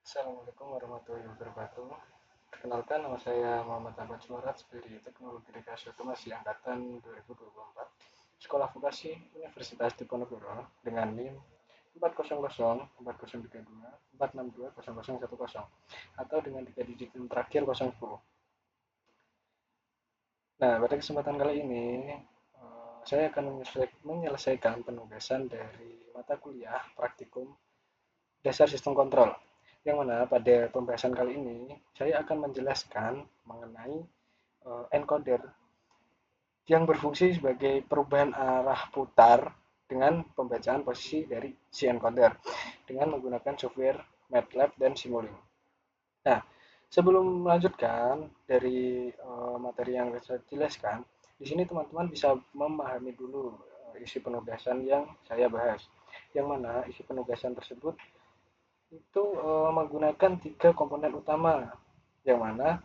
Assalamualaikum warahmatullahi wabarakatuh. Perkenalkan, nama saya Muhammad Ahmad Sumarat dari Teknologi Dikasih Otomasi Angkatan 2024, Sekolah Vokasi Universitas Diponegoro dengan NIM 4004032 4620010 atau dengan 3 digit yang terakhir 010. Nah, pada kesempatan kali ini saya akan menyelesaikan penugasan dari mata kuliah praktikum dasar sistem kontrol, yang mana pada pembahasan kali ini saya akan menjelaskan mengenai encoder yang berfungsi sebagai perubahan arah putar dengan pembacaan posisi dari si encoder dengan menggunakan software MATLAB dan Simulink. Nah, sebelum melanjutkan dari materi yang saya jelaskan, di sini teman-teman bisa memahami dulu isi penugasan yang saya bahas. Yang mana isi penugasan tersebut itu menggunakan 3 komponen utama, yang mana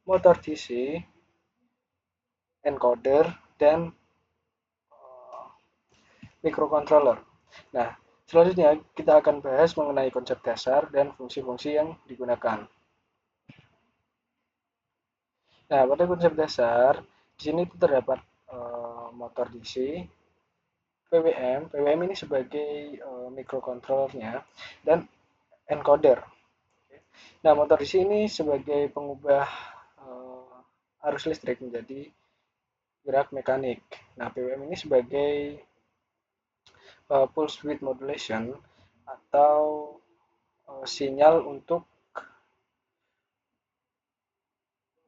motor DC, encoder, dan microcontroller. Nah, selanjutnya kita akan bahas mengenai konsep dasar dan fungsi-fungsi yang digunakan. Nah, pada konsep dasar di sini terdapat motor DC, PWM ini sebagai microcontrollernya, dan encoder. Nah, motor DC ini sebagai pengubah arus listrik menjadi gerak mekanik. Nah, PWM ini sebagai pulse width modulation atau sinyal untuk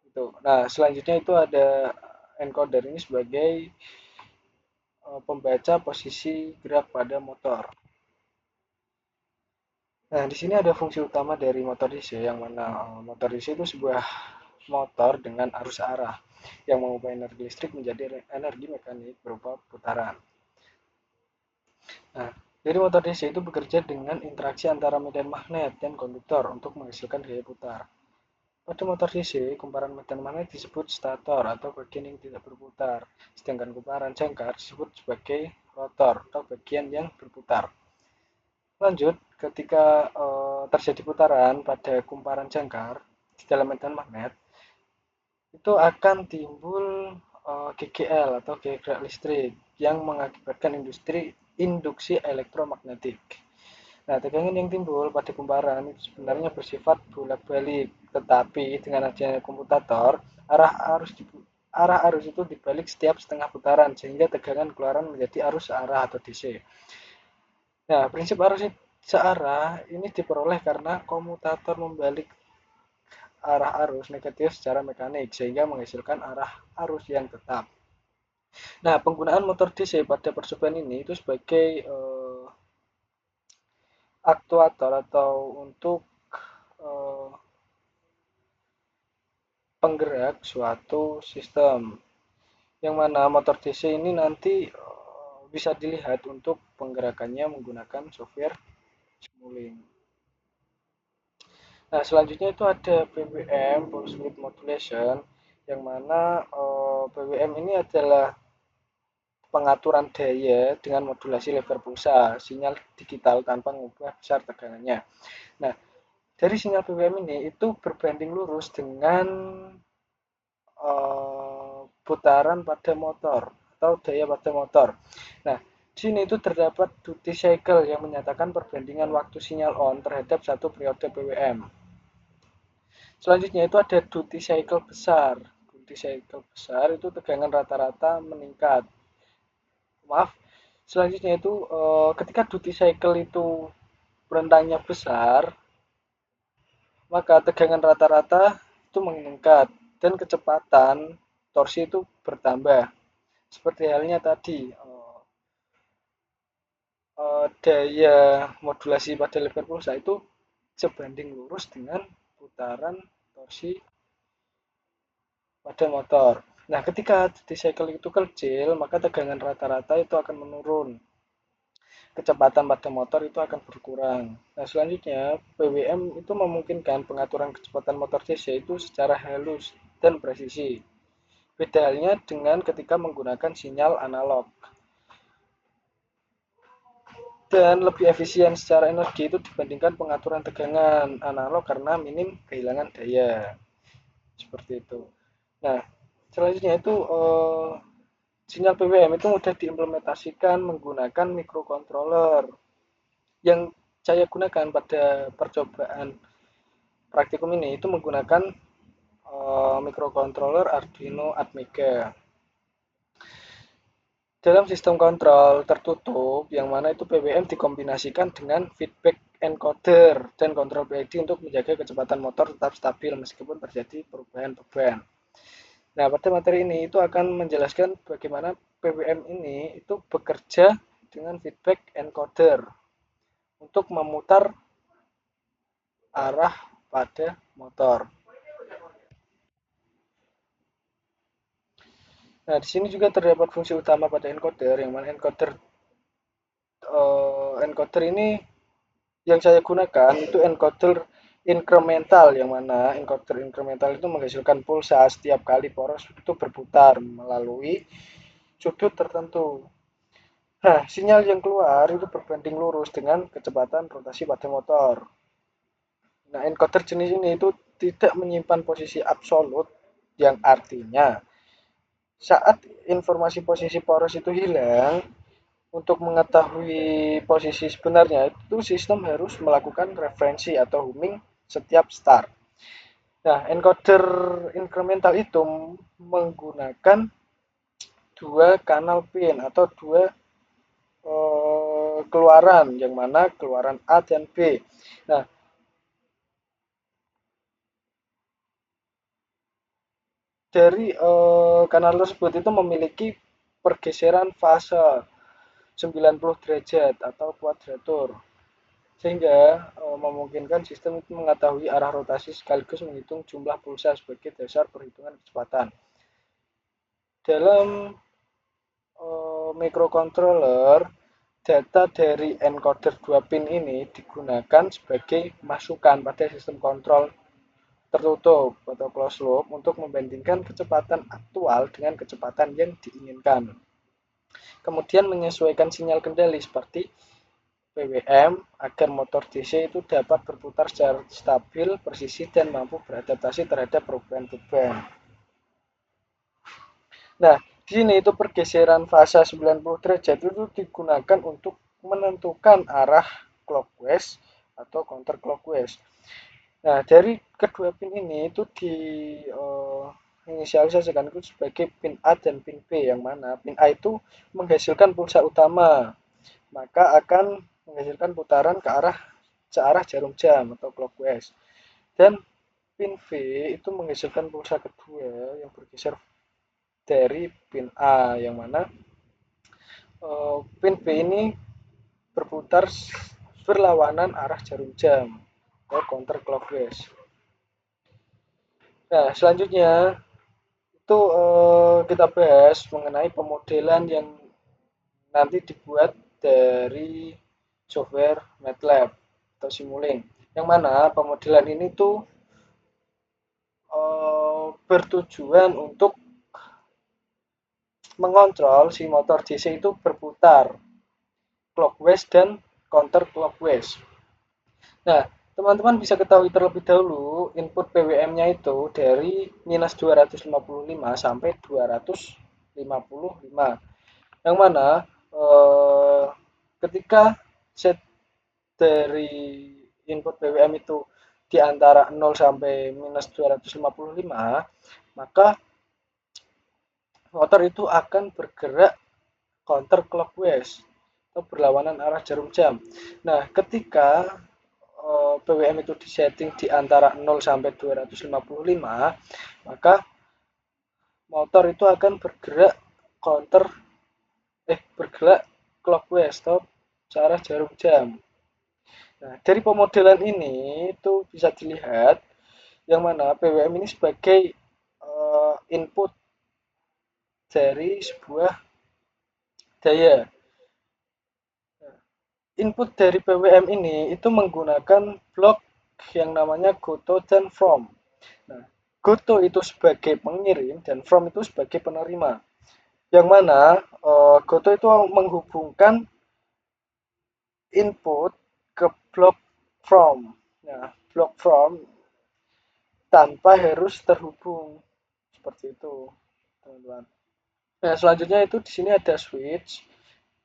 itu. Nah, selanjutnya itu ada encoder ini sebagai pembaca posisi gerak pada motor. Nah, di sini ada fungsi utama dari motor DC, yang mana motor DC itu sebuah motor dengan arus arah yang mengubah energi listrik menjadi energi mekanik berupa putaran. Nah, jadi motor DC itu bekerja dengan interaksi antara medan magnet dan konduktor untuk menghasilkan gaya putar. Pada motor DC, kumparan medan magnet disebut stator atau bagian yang tidak berputar, sedangkan kumparan jangkar disebut sebagai rotor atau bagian yang berputar. Lanjut, ketika terjadi putaran pada kumparan jangkar di dalam medan magnet, itu akan timbul GGL atau gaya gerak listrik yang mengakibatkan induksi elektromagnetik. Nah, tegangan yang timbul pada kumparan itu sebenarnya bersifat bolak-balik, tetapi dengan adanya komutator, arah arus itu dibalik setiap setengah putaran sehingga tegangan keluaran menjadi arus searah atau DC. Nah, prinsip arus searah ini diperoleh karena komutator membalik arah arus negatif secara mekanik sehingga menghasilkan arah arus yang tetap. Nah, penggunaan motor DC pada percobaan ini itu sebagai aktuator atau untuk eh, penggerak suatu sistem, yang mana motor DC ini nanti bisa dilihat untuk penggerakannya menggunakan software Simulink. Nah, selanjutnya itu ada PWM, Pulse Width Modulation, yang mana PWM ini adalah pengaturan daya dengan modulasi level pulsa, sinyal digital tanpa mengubah besar tegangannya. Nah, dari sinyal PWM ini itu berbanding lurus dengan putaran pada motor atau daya pada motor. Nah, di sini itu terdapat duty cycle yang menyatakan perbandingan waktu sinyal on terhadap satu periode PWM. Selanjutnya itu ada duty cycle besar. Duty cycle besar itu tegangan rata-rata meningkat. Maaf, selanjutnya itu ketika duty cycle itu rentangnya besar, maka tegangan rata-rata itu meningkat dan kecepatan torsi itu bertambah. Seperti halnya tadi, daya modulasi pada lever pulsa itu sebanding lurus dengan putaran torsi pada motor. Nah, ketika duty cycle itu kecil, maka tegangan rata-rata itu akan menurun. Kecepatan pada motor itu akan berkurang. Nah, selanjutnya PWM itu memungkinkan pengaturan kecepatan motor DC itu secara halus dan presisi. Beda halnya dengan ketika menggunakan sinyal analog. dan lebih efisien secara energi itu dibandingkan pengaturan tegangan analog karena minim kehilangan daya. Seperti itu. Nah, selanjutnya itu sinyal PWM itu mudah diimplementasikan menggunakan microcontroller yang saya gunakan pada percobaan praktikum ini itu menggunakan microcontroller Arduino Atmega. Dalam sistem kontrol tertutup, yang mana itu PWM dikombinasikan dengan feedback encoder dan kontrol PID untuk menjaga kecepatan motor tetap stabil meskipun terjadi perubahan beban. Nah, pada materi ini itu akan menjelaskan bagaimana PWM ini itu bekerja dengan feedback encoder untuk memutar arah pada motor. Nah, di sini juga terdapat fungsi utama pada encoder, yang mana encoder ini yang saya gunakan itu encoder incremental, yang mana encoder incremental itu menghasilkan pulsa setiap kali poros itu berputar melalui sudut tertentu. Nah, sinyal yang keluar itu berbanding lurus dengan kecepatan rotasi pada motor. Nah, encoder jenis ini itu tidak menyimpan posisi absolut, yang artinya saat informasi posisi poros itu hilang, untuk mengetahui posisi sebenarnya itu sistem harus melakukan referensi atau homing setiap start. Nah, encoder incremental itu menggunakan dua kanal pin atau dua keluaran, yang mana keluaran A dan B. Nah, dari kanal tersebut itu memiliki pergeseran fase 90 derajat atau kuadratur, sehingga memungkinkan sistem itu mengetahui arah rotasi sekaligus menghitung jumlah pulsa sebagai dasar perhitungan kecepatan. Dalam microcontroller, data dari encoder 2 pin ini digunakan sebagai masukan pada sistem kontrol tertutup atau closed loop untuk membandingkan kecepatan aktual dengan kecepatan yang diinginkan. Kemudian menyesuaikan sinyal kendali seperti PWM agar motor DC itu dapat berputar secara stabil, presisi, dan mampu beradaptasi terhadap perubahan beban. Nah, di sini itu pergeseran fase 90 derajat itu digunakan untuk menentukan arah clockwise atau counter clockwise. Nah, dari kedua pin ini itu di inisialisasikan itu sebagai pin A dan pin B, yang mana pin A itu menghasilkan pulsa utama, maka akan menghasilkan putaran ke arah searah jarum jam atau clockwise. Dan pin V itu menghasilkan pulsa kedua yang bergeser dari pin A, yang mana pin B ini berputar berlawanan arah jarum jam atau counter clockwise. Nah, selanjutnya itu kita bahas mengenai pemodelan yang nanti dibuat dari software MATLAB atau Simulink, yang mana pemodelan ini tuh bertujuan untuk mengontrol si motor DC itu berputar clockwise dan counter clockwise. Nah, teman-teman bisa ketahui terlebih dahulu input PWM-nya itu dari minus 255 sampai 255. Yang mana ketika set dari input PWM itu di antara 0 sampai minus 255, maka motor itu akan bergerak counter clockwise atau berlawanan arah jarum jam. Nah, ketika PWM itu disetting di antara 0 sampai 255, maka motor itu akan bergerak clockwise atau searah jarum jam. Nah, dari pemodelan ini itu bisa dilihat yang mana PWM ini sebagai input dari sebuah daya. Input dari PWM ini itu menggunakan blok yang namanya Goto dan From. Nah, Goto itu sebagai pengirim dan From itu sebagai penerima. Yang mana Goto itu menghubungkan input ke block from. Nah, block from tanpa harus terhubung seperti itu, teman-teman. Nah, selanjutnya itu di sini ada switch,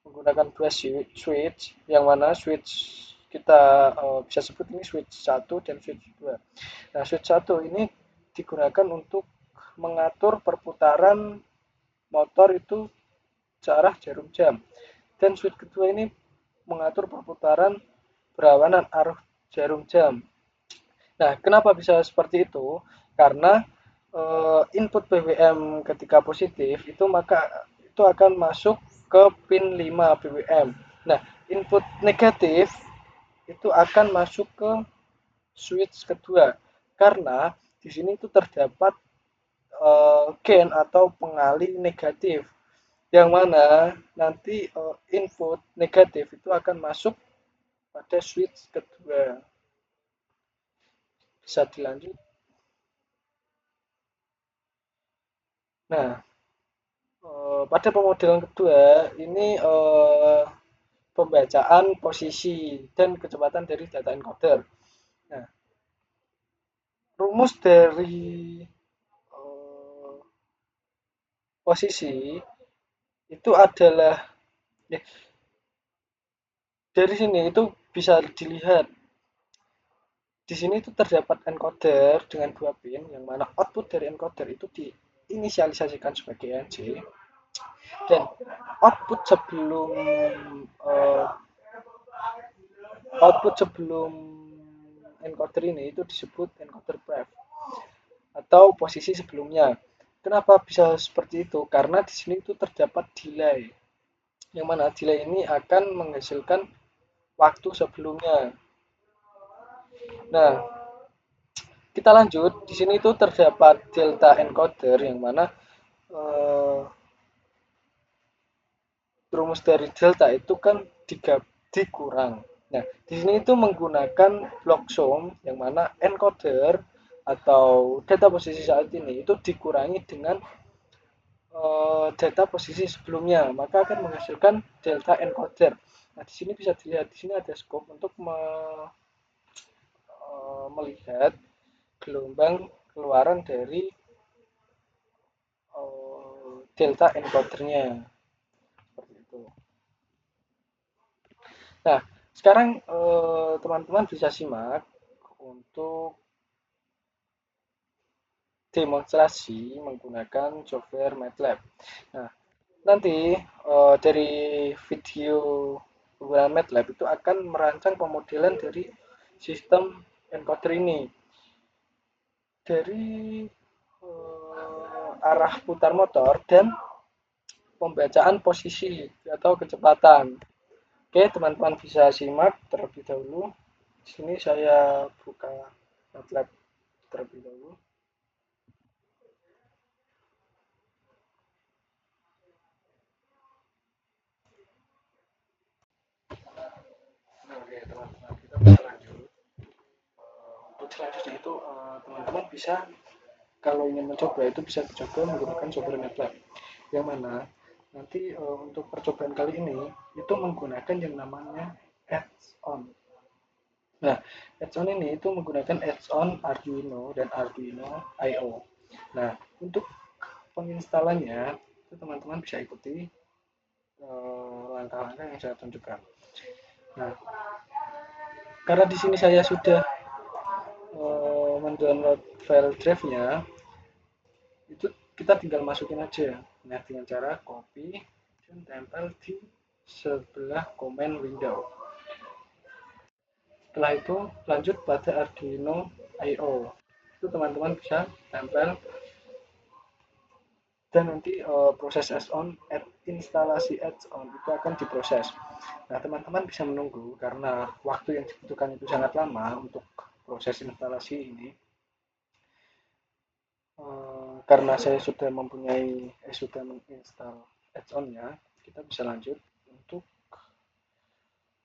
menggunakan dua switch yang mana switch kita bisa sebut ini switch 1 dan switch 2. Nah, switch 1 ini digunakan untuk mengatur perputaran motor itu searah jarum jam. Dan switch kedua ini mengatur perputaran berlawanan arus jarum jam. Nah, kenapa bisa seperti itu? Karena input BWM ketika positif itu maka itu akan masuk ke pin 5 BWM. Nah, input negatif itu akan masuk ke switch kedua karena di sini itu terdapat gain atau pengalih negatif yang mana nanti input negatif itu akan masuk pada switch kedua. Bisa dilanjut. Nah, pada pemodelan kedua ini pembacaan posisi dan kecepatan dari data encoder. Nah, rumus dari uh, posisi itu adalah ya, dari sini itu bisa dilihat di sini itu terdapat encoder dengan dua pin yang mana output dari encoder itu diinisialisasikan sebagai NC dan uh, output sebelum encoder ini itu disebut encoder pref atau posisi sebelumnya. Kenapa bisa seperti itu? Karena di sini itu terdapat delay, yang mana delay ini akan menghasilkan waktu sebelumnya. Nah, kita lanjut. Di sini itu terdapat delta encoder, yang mana eh, rumus dari delta itu kan dikurang. Nah, di sini itu menggunakan block sum, yang mana encoder atau data posisi saat ini itu dikurangi dengan data posisi sebelumnya, maka akan menghasilkan delta encoder. Nah, di sini bisa dilihat, di sini ada scope untuk melihat gelombang keluaran dari delta encodernya seperti itu. Nah, sekarang teman-teman bisa simak untuk demonstrasi menggunakan software MATLAB. Nah, nanti dari video penggunaan MATLAB itu akan merancang pemodelan dari sistem encoder ini dari arah putar motor dan pembacaan posisi atau kecepatan. Oke, teman-teman bisa simak terlebih dahulu. Di sini saya buka MATLAB terlebih dahulu. Oke, teman-teman, kita bisa lanjut. Untuk selanjutnya itu teman-teman bisa kalau ingin mencoba itu bisa dicoba menggunakan software MATLAB. Yang mana nanti untuk percobaan kali ini itu menggunakan yang namanya add-on. Nah, add-on ini itu menggunakan add-on Arduino dan Arduino IO. Nah, untuk penginstalannya itu teman-teman bisa ikuti langkah-langkah yang saya tunjukkan. Nah, karena di sini saya sudah mendownload file drive-nya, itu kita tinggal masukin aja. Nah, dengan cara copy dan tempel di sebelah command window. Setelah itu lanjut pada Arduino IO. Itu teman-teman bisa tempel dan nanti proses add-on instalasi add-on itu akan diproses. Nah, teman-teman bisa menunggu karena waktu yang dibutuhkan itu sangat lama untuk proses instalasi ini. Karena saya sudah menginstal add-on-nya, kita bisa lanjut untuk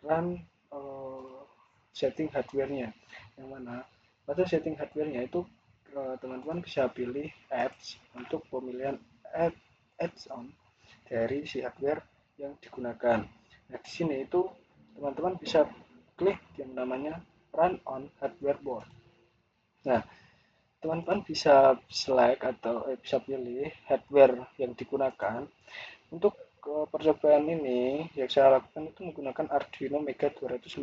run setting hardware-nya. Yang mana pada setting hardware-nya itu teman-teman bisa pilih apps untuk pemilihan add-on dari si hardware yang digunakan. Nah, di sini itu teman-teman bisa klik yang namanya Run on Hardware Board. Nah, teman-teman bisa select atau bisa pilih hardware yang digunakan. Untuk percobaan ini yang saya lakukan itu menggunakan Arduino Mega 2560.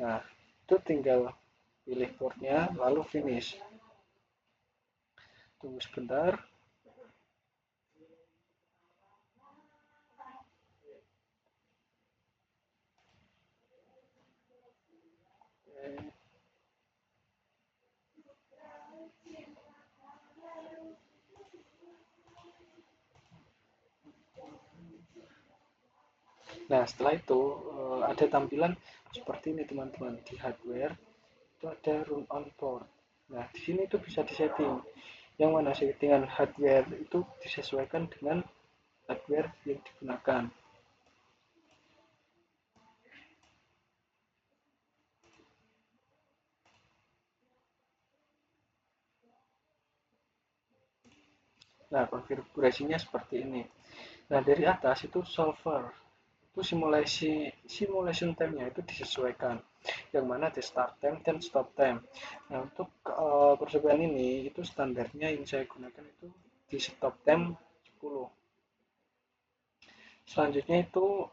Nah, itu tinggal pilih boardnya lalu finish. Tunggu sebentar. Nah, setelah itu ada tampilan seperti ini teman-teman di hardware itu ada run on board. Nah, di sini itu bisa disetting. Yang mana settingan hardware itu disesuaikan dengan hardware yang digunakan. Nah, konfigurasinya seperti ini. Nah, dari atas itu solver. Itu simulation time-nya itu disesuaikan. Yang mana ada start time dan stop time. Nah, untuk percobaan ini itu standarnya yang saya gunakan itu di stop time 10. Selanjutnya itu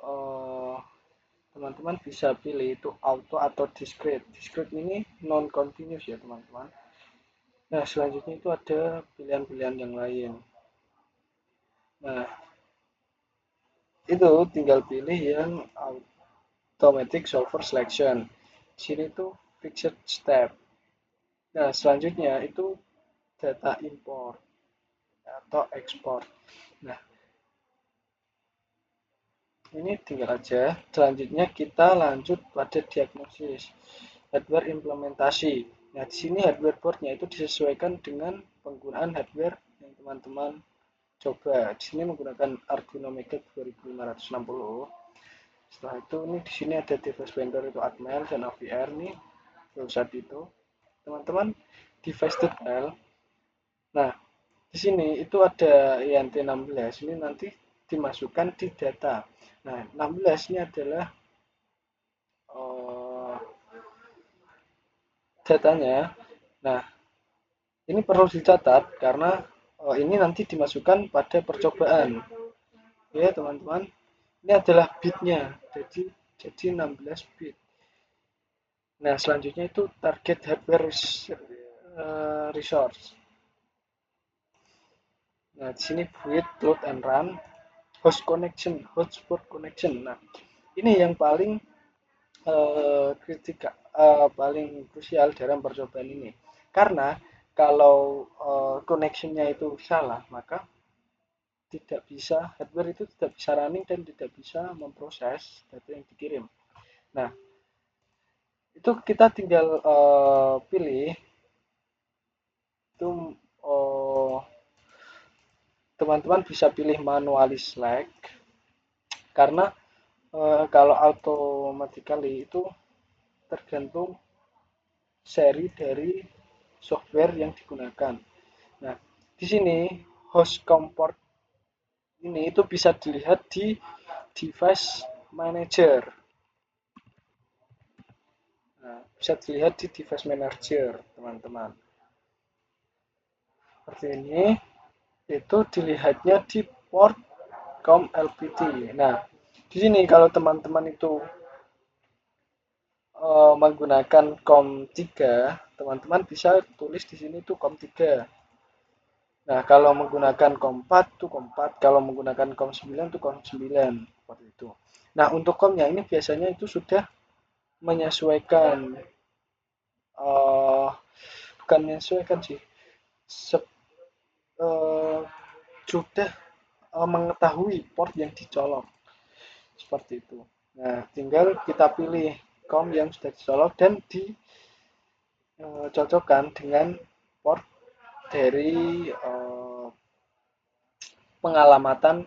teman-teman bisa pilih itu auto atau discrete. Discrete ini non continuous ya teman-teman. Nah, selanjutnya itu ada pilihan-pilihan yang lain. Nah, itu tinggal pilih yang automatic solver selection. Di sini tuh fixed step. Nah, selanjutnya itu data import atau export. Nah, ini tinggal aja. Selanjutnya kita lanjut pada diagnosis hardware implementasi. Nah, di sini hardware boardnya itu disesuaikan dengan penggunaan hardware yang teman-teman coba. Di sini menggunakan Arduino Mega 2560. Setelah itu ini di sini ada device vendor itu Atmel dan AVR nih saat itu. Teman-teman device detail. Nah, di sini itu ada INT16 ini nanti dimasukkan di data. Nah, 16 ini adalah uh, datanya. Nah, ini perlu dicatat karena ini nanti dimasukkan pada percobaan. Ya, teman-teman. Ini adalah bitnya. Jadi 16 bit. Nah, selanjutnya itu target hardware resource. Nah, di sini build, load and run, host connection, hotspot connection. Nah, ini yang paling paling krusial dalam percobaan ini. Karena kalau connection-nya itu salah, maka tidak bisa hardware itu tidak bisa running dan tidak bisa memproses data yang dikirim. Nah, itu kita tinggal pilih itu teman-teman bisa pilih manually select karena kalau automatically itu tergantung seri dari software yang digunakan. Nah, di sini host comport ini itu bisa dilihat di device manager. Nah, bisa dilihat di device manager, teman-teman. Seperti ini, itu dilihatnya di port COM LPT. Nah, di sini kalau teman-teman itu menggunakan COM 3, teman-teman bisa tulis di sini tuh COM 3. Nah, kalau menggunakan COM 4 tuh COM 4, kalau menggunakan COM 9 tuh COM 9, seperti itu. Nah, untuk COM-nya ini biasanya itu sudah menyesuaikan uh, bukan menyesuaikan sih, uh, sudah mengetahui port yang dicolok seperti itu. Nah, tinggal kita pilih COM yang sudah dicolok dan dicocokkan dengan port dari pengalamatan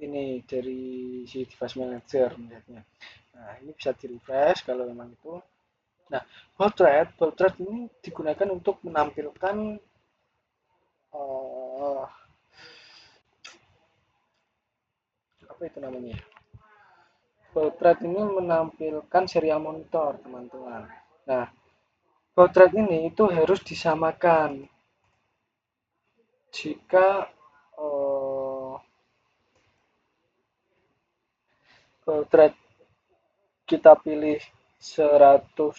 ini dari si device manager melihatnya. Nah, ini bisa di refresh kalau memang itu. Nah, bold thread ini digunakan untuk menampilkan uh, apa itu namanya? Baud rate ini menampilkan serial monitor, teman-teman. Nah, baud rate ini itu harus disamakan. Jika baud rate kita pilih 100.000,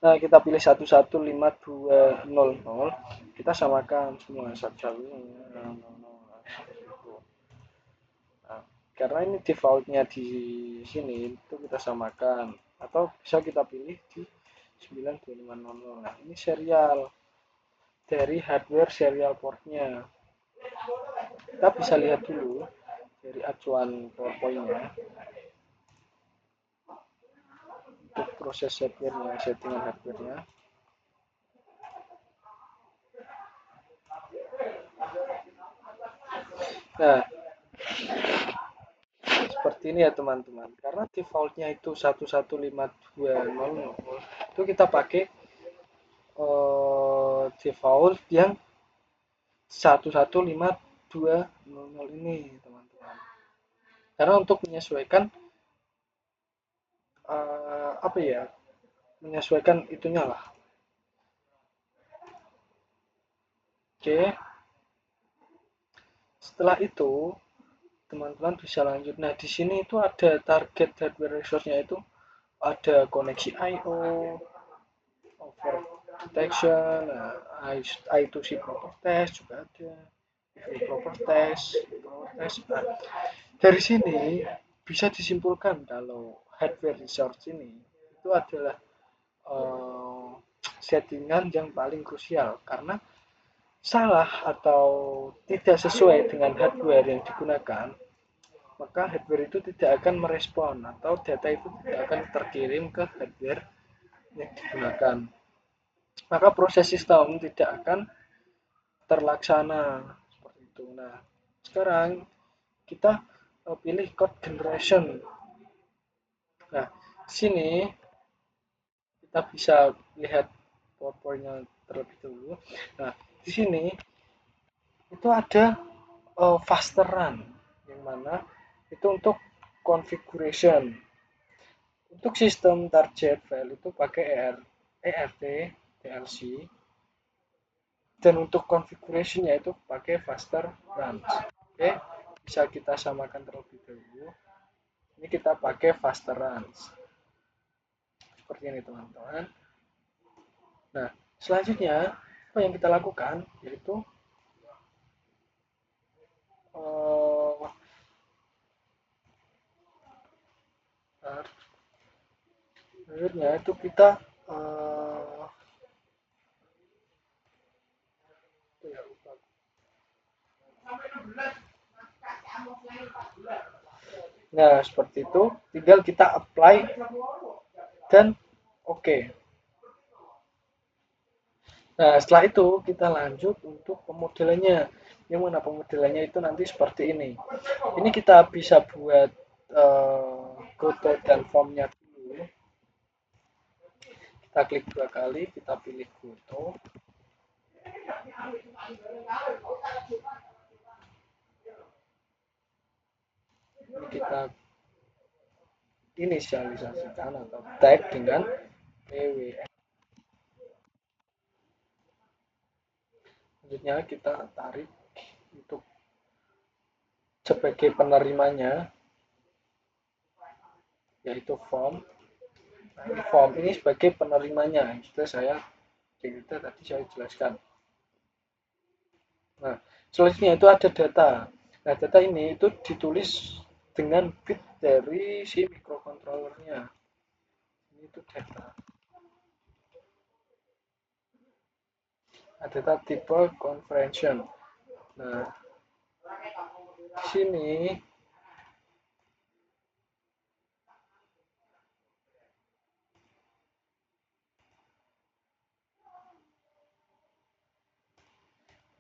nah kita pilih 115.200, kita samakan semua 11000. Nah, karena ini defaultnya di sini itu kita samakan, atau bisa kita pilih di 92500. Nah, ini serial dari hardware serial portnya. Kita bisa lihat dulu dari acuan PowerPoint-nya untuk proses hardware-nya, settingan hardware-nya. Nah, seperti ini ya teman-teman. Karena defaultnya itu 115.200, itu kita pakai default yang 115.200 ini, teman-teman. Karena untuk menyesuaikan apa ya? Menyesuaikan itunya lah. Oke. Setelah itu, teman-teman bisa lanjut. Nah, di sini itu ada target hardware resource-nya, itu ada koneksi I/O, over detection, I2C proper test juga ada, proper test, Nah, dari sini bisa disimpulkan kalau hardware resource ini itu adalah uh, settingan yang paling krusial, karena salah atau tidak sesuai dengan hardware yang digunakan, maka hardware itu tidak akan merespon atau data itu tidak akan terkirim ke hardware yang digunakan. Maka proses sistem tidak akan terlaksana seperti itu. Nah, sekarang kita pilih code generation. Nah, di sini kita bisa lihat PowerPoint-nya terlebih dahulu. Nah, di sini itu ada faster run, yang mana itu untuk configuration. Untuk sistem target file itu pakai ERT, DLC, dan untuk configuration-nya itu pakai faster runs. Oke, bisa kita samakan terlebih dahulu. Ini kita pakai faster runs. Seperti ini, teman-teman. Nah, selanjutnya apa yang kita lakukan yaitu selanjutnya itu kita nah, seperti itu, tinggal kita apply dan oke. Nah, setelah itu kita lanjut untuk pemodelannya. Yang mana pemodelannya itu nanti seperti ini. Ini kita bisa buat Goto dan formnya dulu. Kita klik 2 kali, kita pilih Goto. Ini kita inisialisasikan atau tag dengan PWS. Selanjutnya kita tarik untuk sebagai penerimanya, yaitu form. Nah, ini form ini sebagai penerimanya, sudah tadi saya jelaskan. Nah, selanjutnya itu ada data. Nah, data ini itu ditulis dengan bit dari si microcontrollernya. Ini itu data. Nah, data tipe convention. Nah, di sini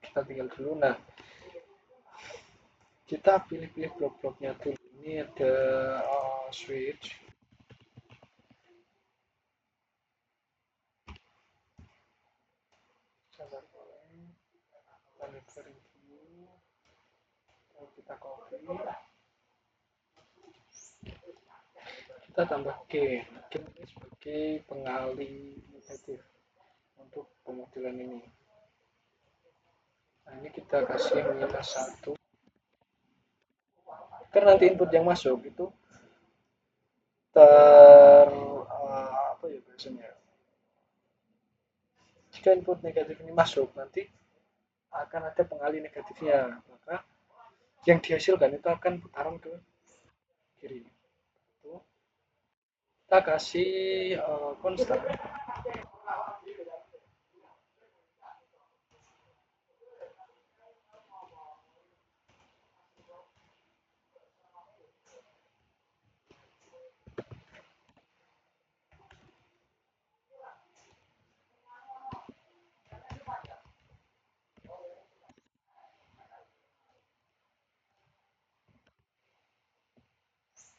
kita tinggal dulu. Nah, kita pilih-pilih blok-bloknya dulu. Ini ada switch. Kita copy. kita tambah gain. Gain ini sebagai pengalih negatif untuk pemodelan ini. Nah, ini kita kasih minus 1. Karena nanti input yang masuk itu apa ya biasanya? Jika input negatif ini masuk, nanti akan ada pengalih negatifnya. Maka yang dihasilkan itu akan putaran ke kiri. Itu kita kasih konstan.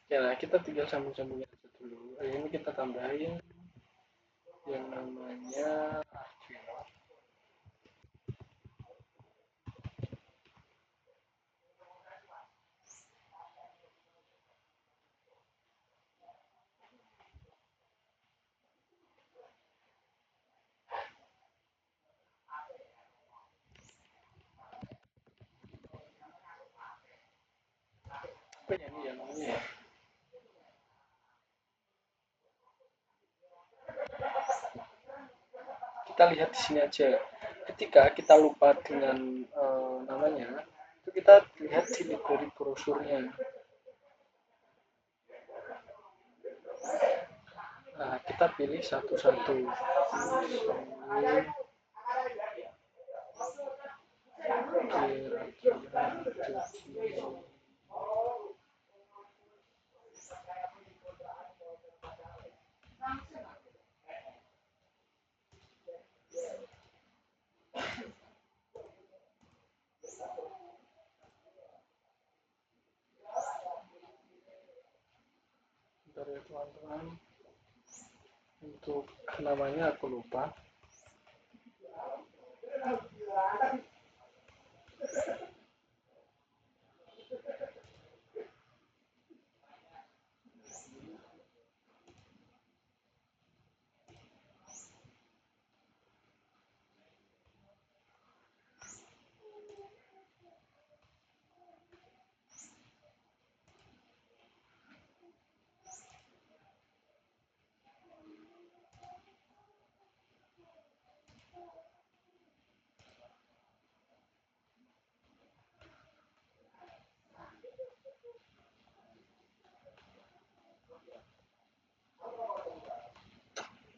Ya, nah kita tinggal sambung-sambungin aja dulu. Ini kita tambahin yang namanya Arduino. Apa ya ini ya namanya ya? Kita lihat di sini aja. Ketika kita lupa dengan namanya, itu kita lihat di library brosurnya. Nah, kita pilih satu-satu. Kira-kira bentar ya teman-teman. Untuk namanya aku lupa.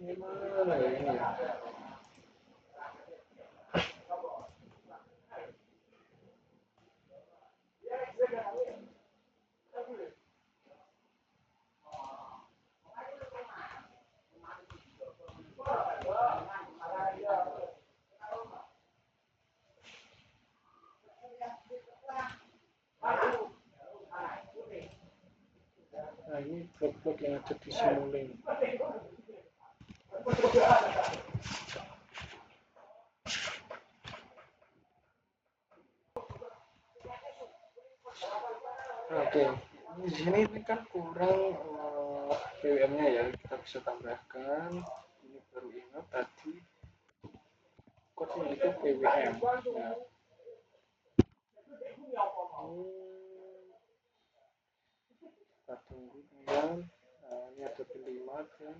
Ini mana ya ini ya? Nah, ini blok-blok yang ada di Simulink. Oke, di sini ini kan kurang BWM-nya ya, kita bisa tambahkan. Ini baru ingat tadi code itu BWM. Nah, kita tunggu teman. Nah, ini ada pin 5 dan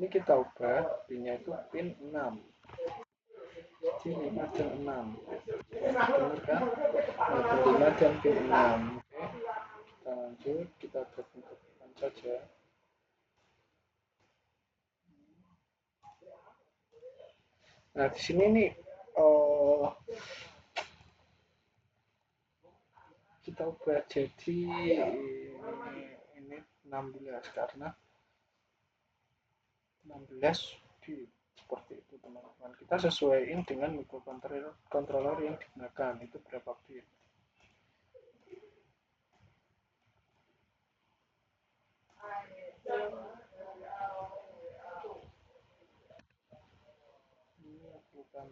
ini kita ubah pinnya itu pin 6. Jadi 5 dan 6. Benar kan? Nah, pin 5 dan pin 6. Oke, kita lanjut, kita tentukan saja. Nah, di sini nih kita ubah jadi ini 16 karena 16 di seperti itu teman-teman. Kita sesuaiin dengan microcontroller yang digunakan itu berapa bit. Ini bukan.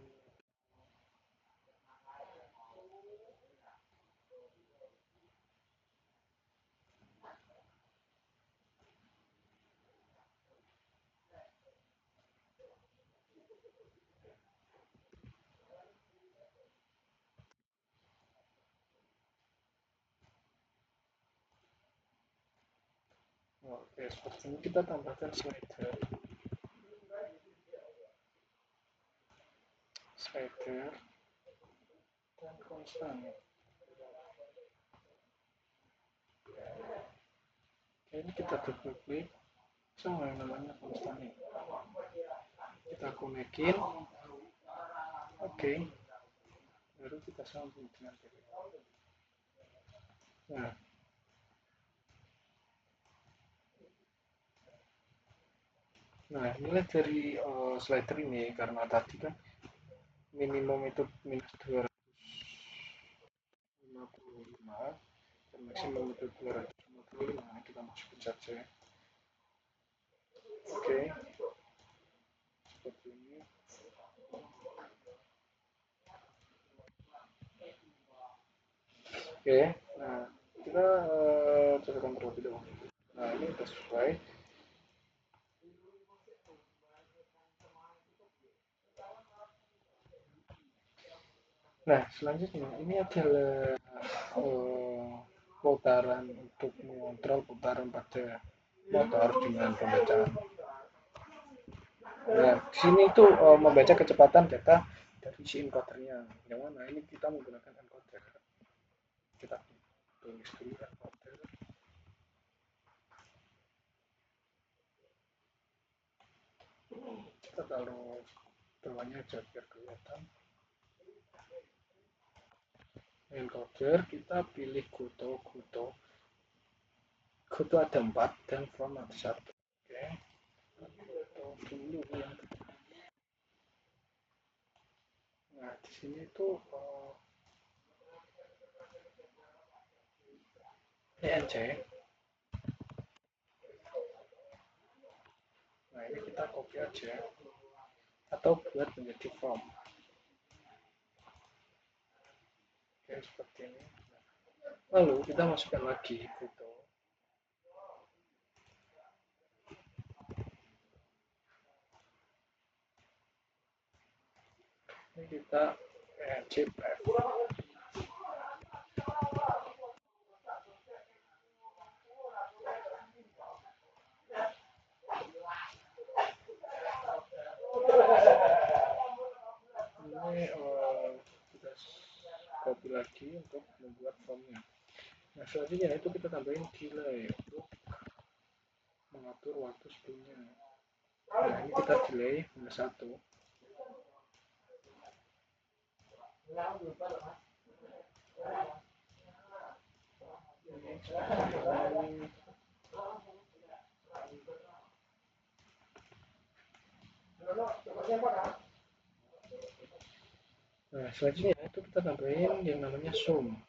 Oke, seperti ini kita tambahkan slider dan konstan. Oke, ini kita double klik sama yang namanya konstan ini. Kita konekin. Oke, baru kita sambung dengan pilih. Nah, nilai dari slider ini karena tadi kan minimum itu minus 255 dan maksimum itu 255, kita masukin saja. Oke, seperti ini. Oke, nah kita cocokkan terlebih dahulu. Nah, ini sudah sesuai. Nah, selanjutnya ini adalah putaran untuk mengontrol putaran pada motor dengan pembacaan. Nah, sini itu membaca kecepatan data dari si encodernya. Yang mana ini kita menggunakan encoder. Kita tulis dulu encoder. Kita taruh bawahnya aja biar kelihatan. Encoder kita pilih Goto. Goto ada 4 dan from ada 1. Oke, Goto dulu ya. Nah, di sini tuh ENC. Nah, ini kita copy aja atau buat menjadi form. Oke, seperti ini. Lalu kita masukkan lagi Goto. Ini kita ENC pref. Ini kita copy lagi untuk membuat formnya. Nah, selanjutnya itu kita tambahin delay untuk mengatur waktu sebelumnya. Nah, ini kita delay minus 1. Nah, selanjutnya itu kita tambahin yang namanya zoom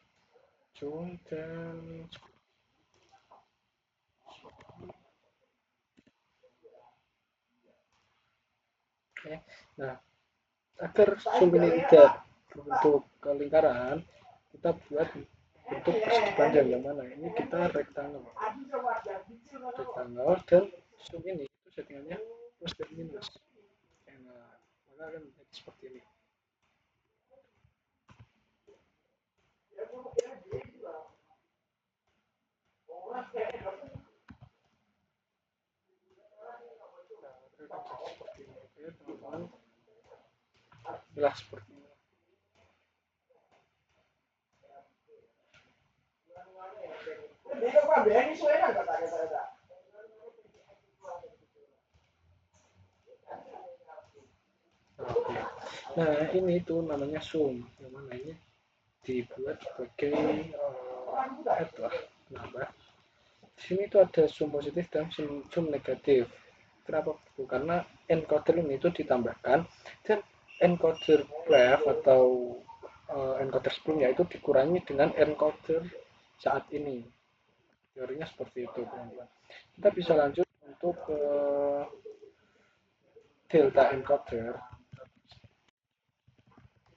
dan oke. Nah, agar zoom ini tidak berbentuk lingkaran, kita buat bentuk persegi panjang. Yang mana ini kita rectangle dan zoom ini itu settingannya plus dan minus. Nah, maka akan menjadi seperti ini. Seperti ini. Oke, teman-teman. Jelas seperti ini. Oke. Nah, ini tuh namanya zoom. Yang mana ini dibuat sebagai head lah, nambah. Di sini tuh ada zoom positif dan zoom negatif. Kenapa? Karena encoder ini itu ditambahkan dan encoder pref atau encoder sebelumnya itu dikurangi dengan encoder saat ini. Teorinya seperti itu, teman-teman. Kita bisa lanjut untuk delta encoder.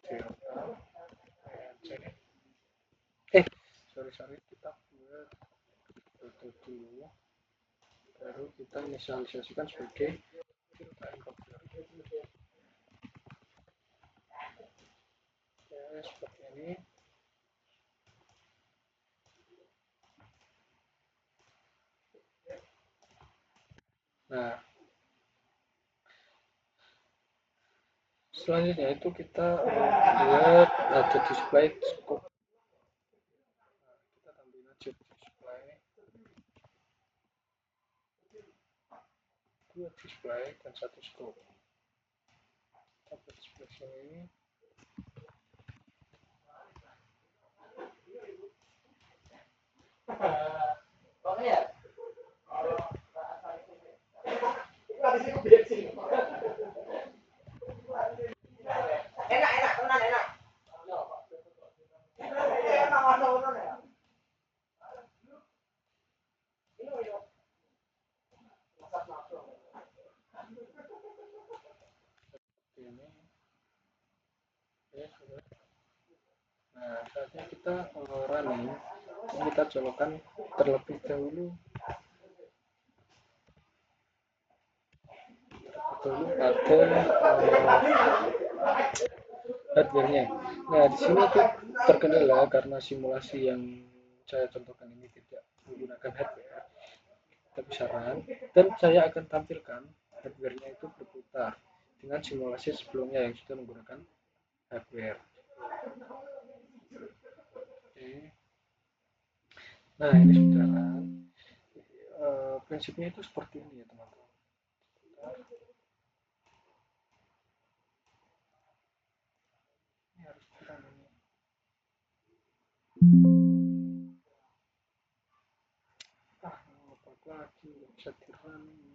Delta sorry kita buat foto dulu, baru kita inisialisasikan sebagai delta encoder. Ya, seperti ini. Nah, selanjutnya itu kita buat ada display scope. Kita tambahin aja display, dua display dan satu scope. Kita buat display sini. Ini. Nah, saatnya kita running. Kita colokkan terlebih dahulu pada hardware-nya. Nah, di sini tuh terkendala karena simulasi yang saya contohkan ini tidak menggunakan hardware. Kita bisa run dan saya akan tampilkan hardware-nya itu berputar dengan simulasi sebelumnya yang sudah menggunakan hardware. Oke. Nah, ini sudah run. Prinsipnya itu seperti ini ya teman-teman. Ini harus run ini. Lupa lagi nggak bisa di run ini.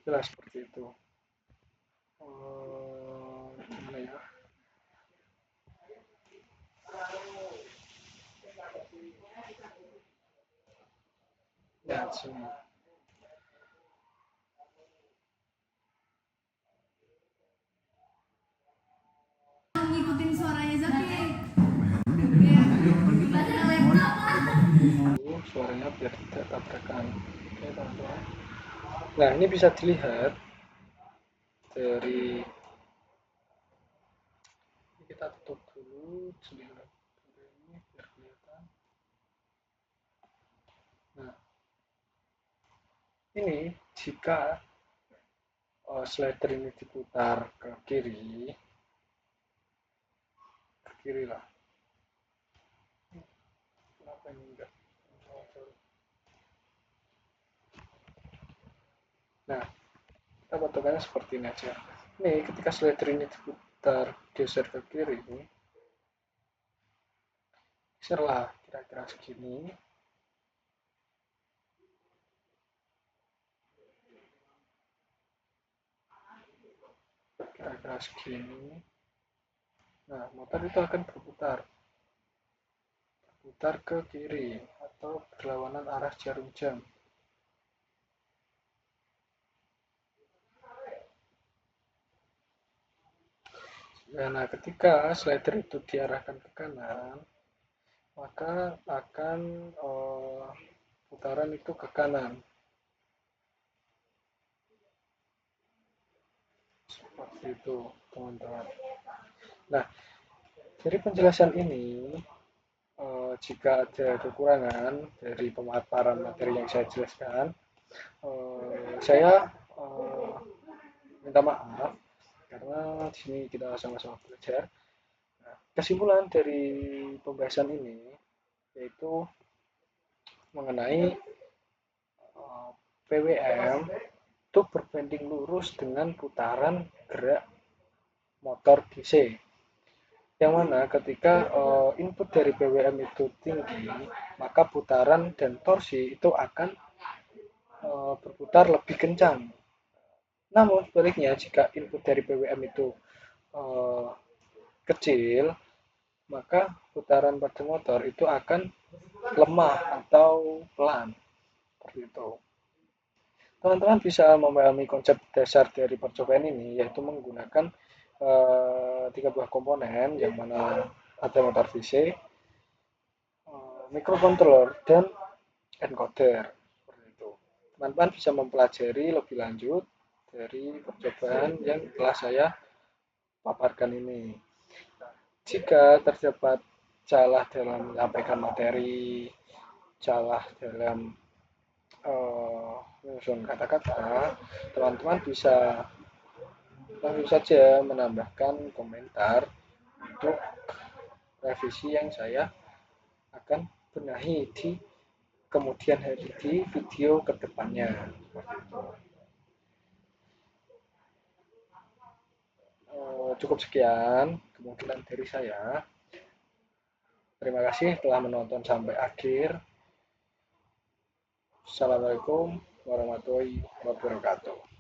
Jelas seperti itu. Gimana ya? Ya, sini. Ngikutin suaranya Zaki. Suaranya biar tidak tabrakan. Oke, teman-teman. Nah, ini bisa dilihat dari kita tutup dulu jendela ini biar kelihatan. Nah, ini jika slider ini diputar ke kiri lah. Kenapa ini enggak? Nah, kita potongnya seperti ini aja. Nih, ketika slider ini diputar geser ke kiri, geserlah kira-kira segini. Kira-kira segini. Nah, motor itu akan berputar ke kiri atau berlawanan arah jarum jam. Nah, ketika slider itu diarahkan ke kanan, maka akan putaran itu ke kanan. Seperti itu, teman-teman. Nah, dari penjelasan ini, jika ada kekurangan dari pemaparan materi yang saya jelaskan, saya minta maaf karena di sini kita sama-sama belajar. Nah, kesimpulan dari pembahasan ini yaitu mengenai PWM itu berbanding lurus dengan putaran gerak motor DC. Yang mana ketika input dari PWM itu tinggi, maka putaran dan torsi itu akan berputar lebih kencang. Namun sebaliknya jika input dari PWM itu kecil, maka putaran pada motor itu akan lemah atau pelan. Seperti itu. Teman-teman bisa memahami konsep dasar dari percobaan ini, yaitu menggunakan tiga buah komponen, yang mana ada motor VC, microcontroller, dan encoder. Seperti itu. Teman-teman bisa mempelajari lebih lanjut dari percobaan yang telah saya paparkan ini. Jika terdapat salah dalam menyampaikan materi, salah dalam menyusun kata-kata, teman-teman bisa langsung saja menambahkan komentar untuk revisi yang saya akan benahi di kemudian hari di video kedepannya. Cukup sekian kemungkinan dari saya. Terima kasih telah menonton sampai akhir. Assalamualaikum warahmatullahi wabarakatuh.